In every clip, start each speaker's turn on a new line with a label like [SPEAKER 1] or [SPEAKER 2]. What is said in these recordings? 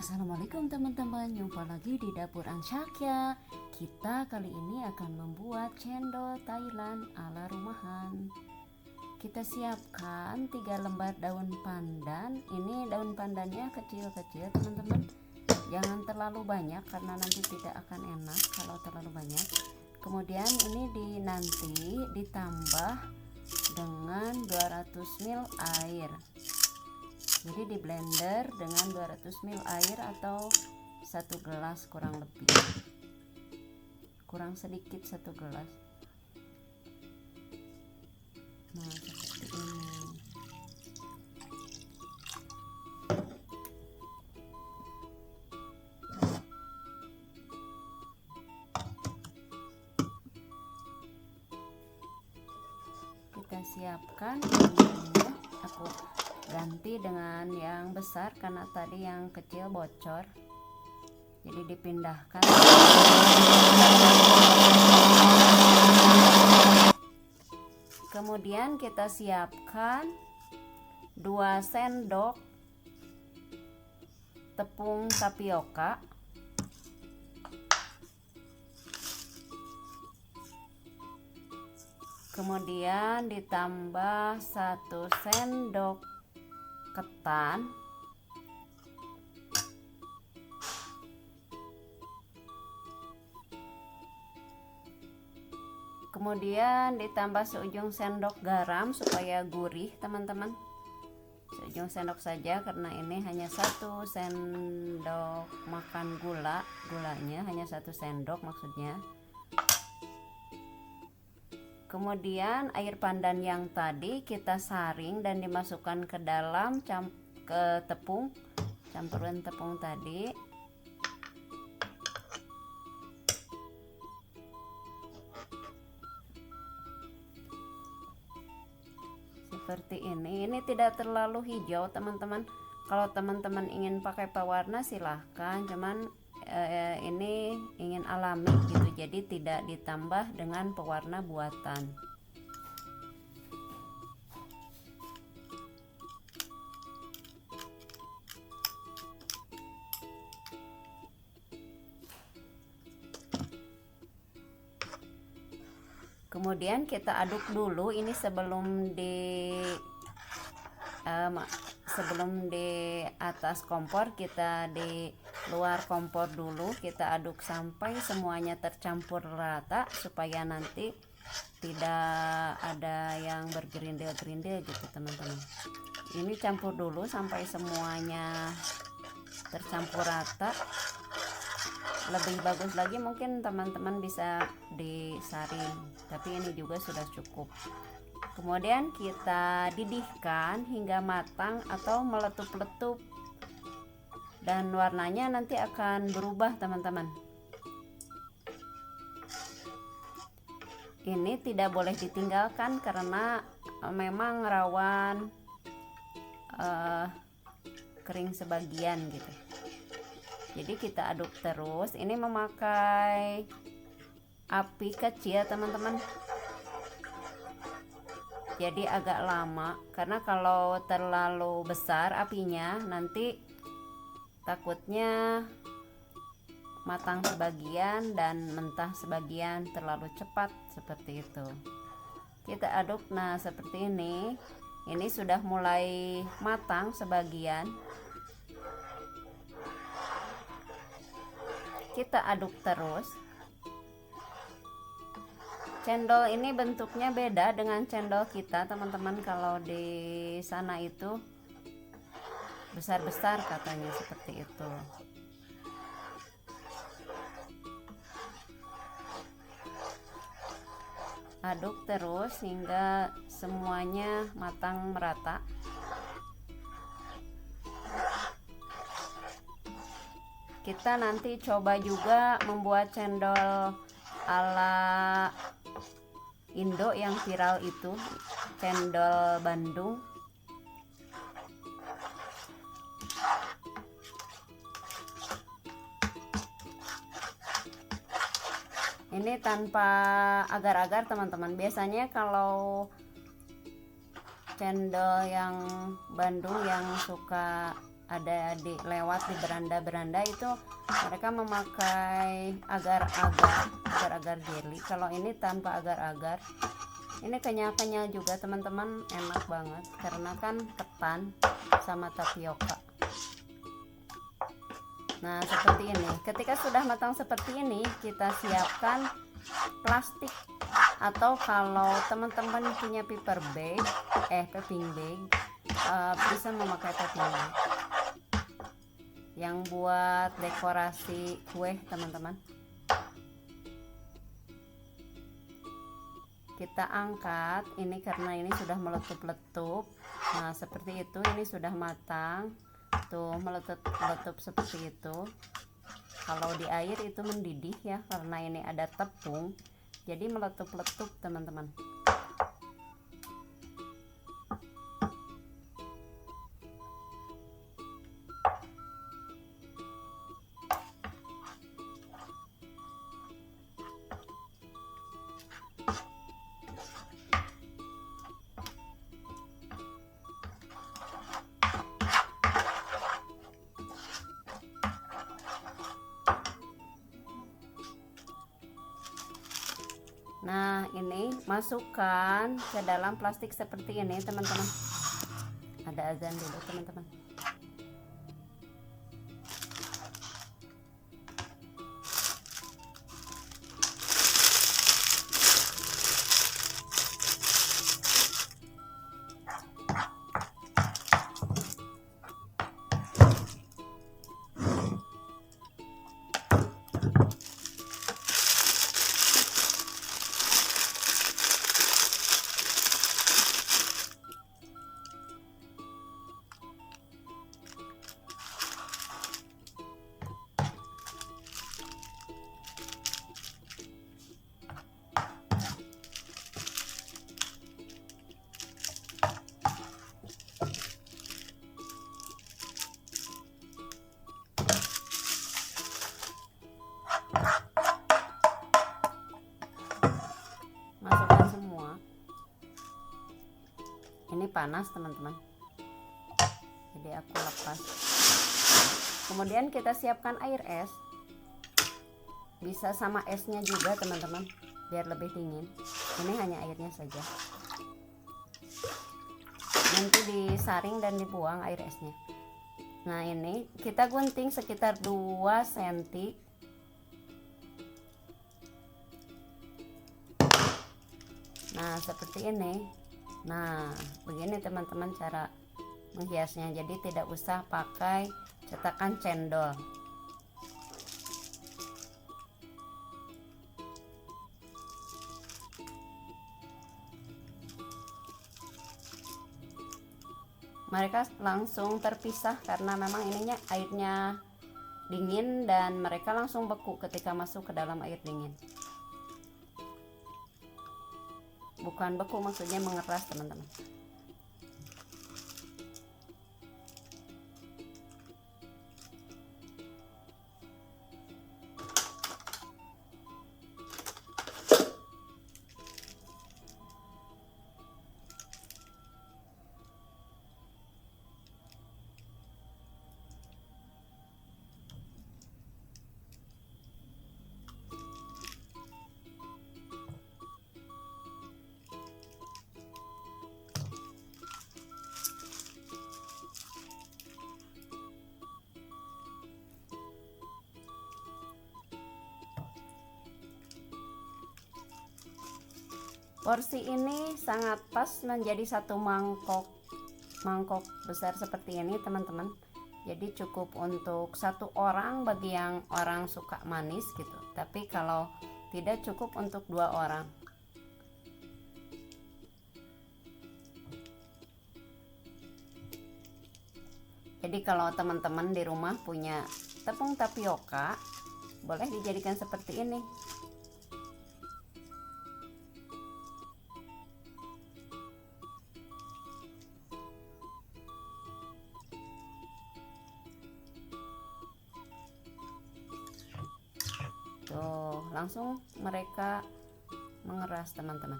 [SPEAKER 1] Assalamualaikum teman-teman, jumpa lagi di dapur Ansyakia. Kita kali ini akan membuat cendol Thailand ala rumahan. Kita siapkan 3 lembar daun pandan. Ini daun pandannya kecil-kecil teman-teman, jangan terlalu banyak karena nanti tidak akan enak kalau terlalu banyak. Kemudian ini nanti ditambah dengan 200 ml air. Jadi di blender dengan 200 ml air atau 1 gelas kurang lebih, kurang sedikit 1 gelas. Nah seperti ini. Kita siapkan ini, aku ganti dengan yang besar karena tadi yang kecil bocor, jadi dipindahkan. Kemudian kita siapkan 2 sendok tepung tapioka, kemudian ditambah 1 sendok ketan, kemudian ditambah seujung sendok garam supaya gurih teman-teman, seujung sendok saja karena ini hanya 1 sendok makan gulanya hanya 1 sendok maksudnya. Kemudian air pandan yang tadi kita saring dan dimasukkan ke dalam campuran tepung tadi. Seperti ini tidak terlalu hijau teman-teman. Kalau teman-teman ingin pakai pewarna silahkan, cuman ini ingin alami gitu, jadi tidak ditambah dengan pewarna buatan. Kemudian kita aduk dulu ini sebelum di atas kompor, kita di luar kompor dulu kita aduk sampai semuanya tercampur rata supaya nanti tidak ada yang bergerindil-gerindil gitu teman-teman. Ini campur dulu sampai semuanya tercampur rata. Lebih bagus lagi mungkin teman-teman bisa disaring, tapi ini juga sudah cukup. Kemudian kita didihkan hingga matang atau meletup-letup, dan warnanya nanti akan berubah teman-teman. Ini tidak boleh ditinggalkan karena memang rawan kering sebagian gitu. Jadi kita aduk terus. Ini memakai api kecil teman-teman, jadi agak lama karena kalau terlalu besar apinya nanti takutnya matang sebagian dan mentah sebagian, terlalu cepat seperti itu. Kita aduk. Nah seperti ini sudah mulai matang sebagian. Kita aduk terus. Cendol ini bentuknya beda dengan cendol kita teman-teman, kalau di sana itu besar-besar katanya seperti itu. Aduk terus hingga semuanya matang merata. Kita nanti coba juga membuat cendol ala Indo yang viral itu, cendol Bandung. Ini tanpa agar-agar teman-teman. Biasanya kalau cendol yang Bandung yang suka ada lewat di beranda-beranda itu mereka memakai agar-agar jelly. Kalau ini tanpa agar-agar, ini kenyal-kenyal juga teman-teman, enak banget karena kan ketan sama tapioka. Nah seperti ini, ketika sudah matang seperti ini kita siapkan plastik, atau kalau teman-teman punya piping bag, bisa memakai piping bag yang buat dekorasi kue teman-teman. Kita angkat ini karena ini sudah meletup-letup. Nah seperti itu, ini sudah matang tuh, meletup-letup seperti itu. Kalau di air itu mendidih ya, karena ini ada tepung jadi meletup-letup teman-teman. Nah ini masukkan ke dalam plastik seperti ini teman-teman. Ada azan dulu teman-teman. Masukkan semua. Ini panas teman-teman, jadi aku lepas. Kemudian kita siapkan air es, bisa sama esnya juga teman-teman biar lebih dingin. Ini hanya airnya saja, nanti disaring dan dibuang air esnya. Nah ini kita gunting sekitar 2 cm. Nah seperti ini. Nah begini teman-teman cara menghiasnya, jadi tidak usah pakai cetakan cendol. Mereka langsung terpisah karena memang ininya airnya dingin dan mereka langsung beku ketika masuk ke dalam air dingin. Bukan beku, maksudnya mengeras teman-teman. Porsi ini sangat pas menjadi satu mangkok besar seperti ini teman-teman. Jadi cukup untuk 1 orang bagi yang orang suka manis gitu. Tapi kalau tidak, cukup untuk 2 orang. Jadi kalau teman-teman di rumah punya tepung tapioka, boleh dijadikan seperti ini. Tuh, langsung mereka mengeras teman-teman.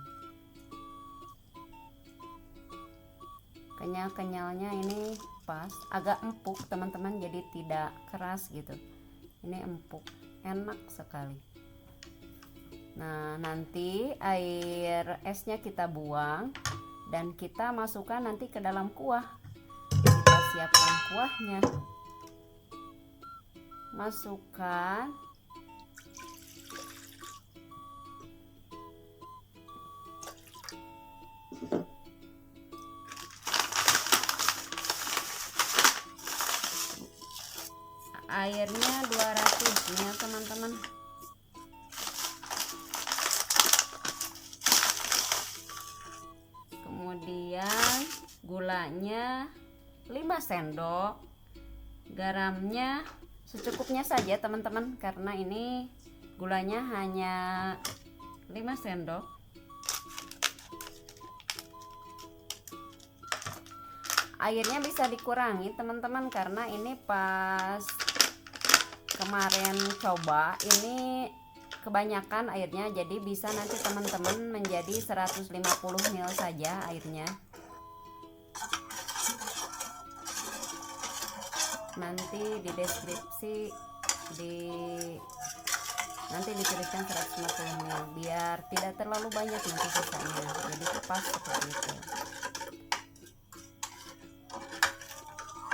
[SPEAKER 1] Kenyal-kenyalnya ini pas, agak empuk teman-teman, jadi tidak keras gitu. Ini empuk, enak sekali. Nah, nanti air esnya kita buang dan kita masukkan nanti ke dalam kuah. Kita siapkan kuahnya, masukkan airnya 200 ya teman-teman. Kemudian gulanya 5 sendok, garamnya secukupnya saja teman-teman, karena ini gulanya hanya 5 sendok. Airnya bisa dikurangi teman-teman, karena ini pas kemarin coba ini kebanyakan airnya, jadi bisa nanti teman-teman menjadi 150 ml saja airnya. Nanti di deskripsi nanti dituliskan 150 ml biar tidak terlalu banyak nanti sisanya, jadi pas seperti itu.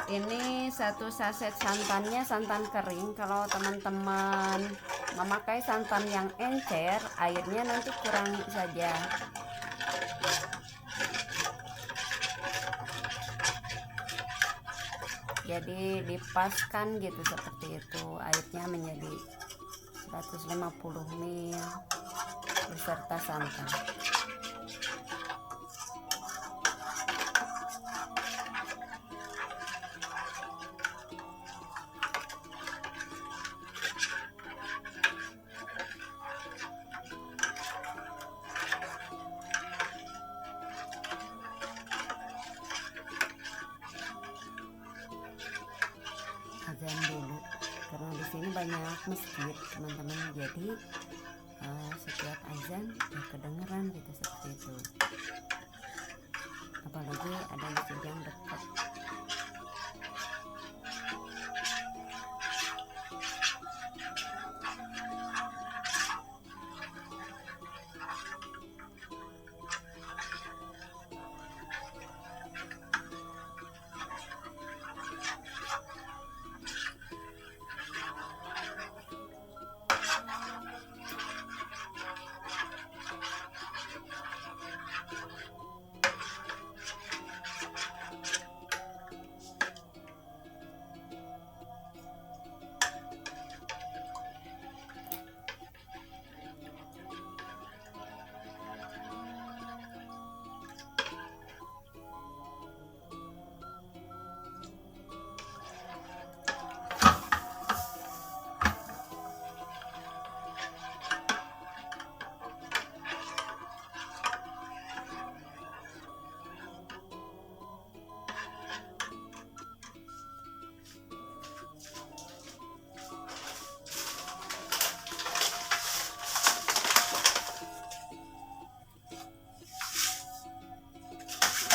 [SPEAKER 1] Ini 1 saset santannya santan kering. Kalau teman-teman memakai santan yang encer, airnya nanti kurangi saja. Jadi dipaskan gitu seperti itu, airnya menjadi 150 ml beserta santan. Azan dulu karena di sini banyak masjid teman-teman, jadi setiap azan ya kedengeran gitu seperti itu, apalagi ada masjid yang dekat.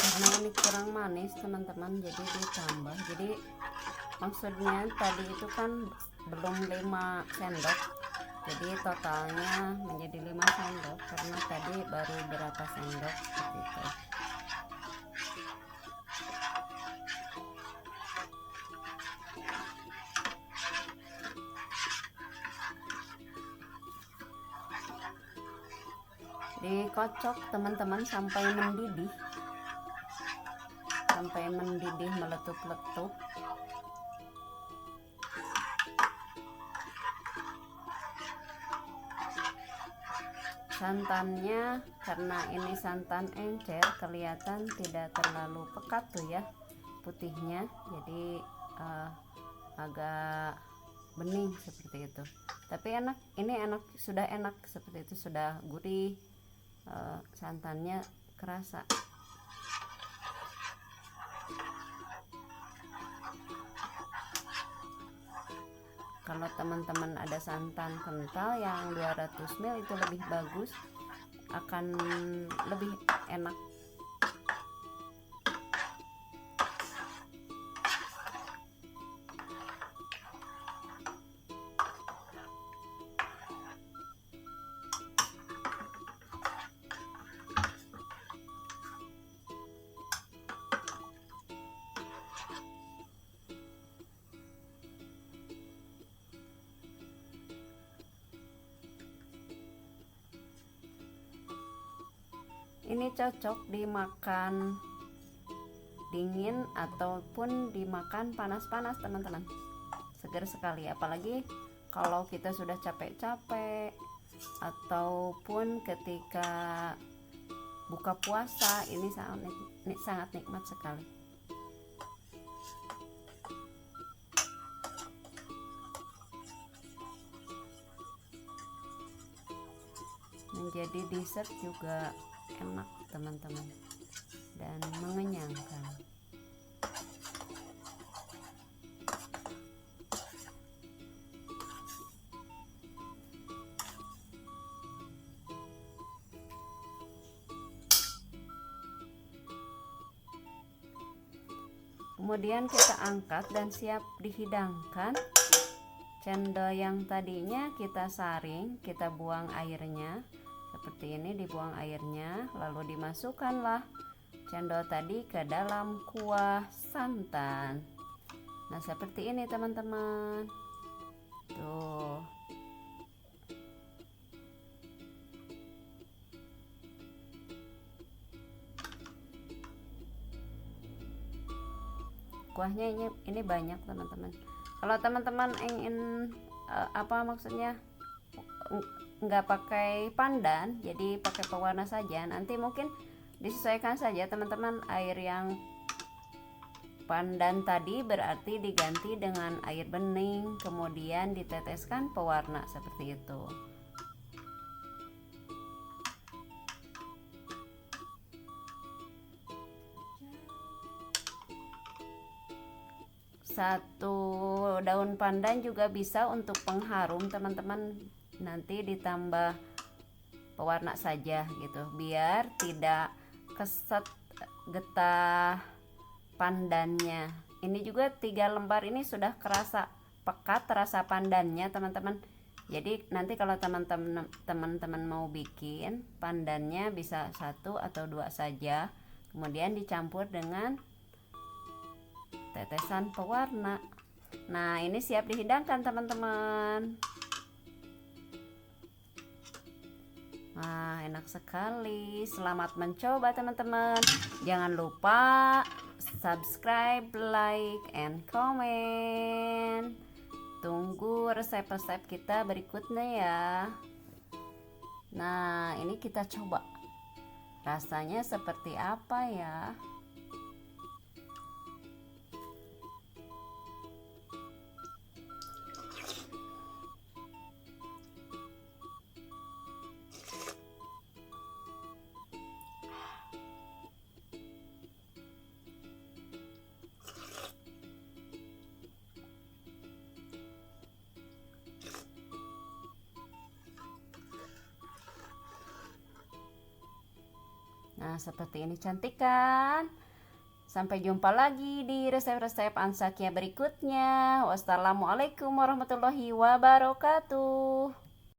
[SPEAKER 1] Karena ini kurang manis teman-teman, jadi ditambah. Jadi maksudnya tadi itu kan belum 5 sendok, jadi totalnya menjadi 5 sendok karena tadi baru berapa sendok seperti itu. Dikocok teman-teman sampai mendidih, meletup-letup. Santannya karena ini santan encer, kelihatan tidak terlalu pekat tuh ya putihnya, jadi agak bening seperti itu. Tapi enak, ini enak, sudah enak seperti itu, sudah gurih, santannya kerasa. Kalau teman-teman ada santan kental yang 200 ml itu lebih bagus, akan lebih enak. ini cocok dimakan dingin ataupun dimakan panas-panas teman-teman, segar sekali. Apalagi kalau kita sudah capek-capek ataupun ketika buka puasa, ini sangat nikmat sekali. Menjadi dessert juga enak teman-teman dan mengenyangkan. Kemudian kita angkat dan siap dihidangkan. Cendol yang tadinya kita saring, kita buang airnya. Seperti ini, dibuang airnya, lalu dimasukkanlah cendol tadi ke dalam kuah santan. Nah, seperti ini teman-teman. Tuh. Kuahnya ini banyak teman-teman. Kalau teman-teman ingin maksudnya nggak pakai pandan, jadi pakai pewarna saja, nanti mungkin disesuaikan saja teman-teman. Air yang pandan tadi berarti diganti dengan air bening, kemudian diteteskan pewarna seperti itu. Satu daun pandan juga bisa untuk pengharum teman-teman, nanti ditambah pewarna saja gitu, biar tidak keset getah pandannya. Ini juga 3 lembar ini sudah kerasa pekat rasa pandannya teman-teman. Jadi nanti kalau teman-teman mau bikin, pandannya bisa 1 atau 2 saja, kemudian dicampur dengan tetesan pewarna. Nah, ini siap dihidangkan teman-teman. Nah, enak sekali. Selamat mencoba teman-teman. Jangan lupa subscribe, like, and comment. Tunggu resep-resep kita berikutnya ya. Nah, ini kita coba. Rasanya seperti apa ya? Nah, seperti ini, cantik kan? Sampai jumpa lagi di resep-resep Ansakia berikutnya. Wassalamualaikum warahmatullahi wabarakatuh.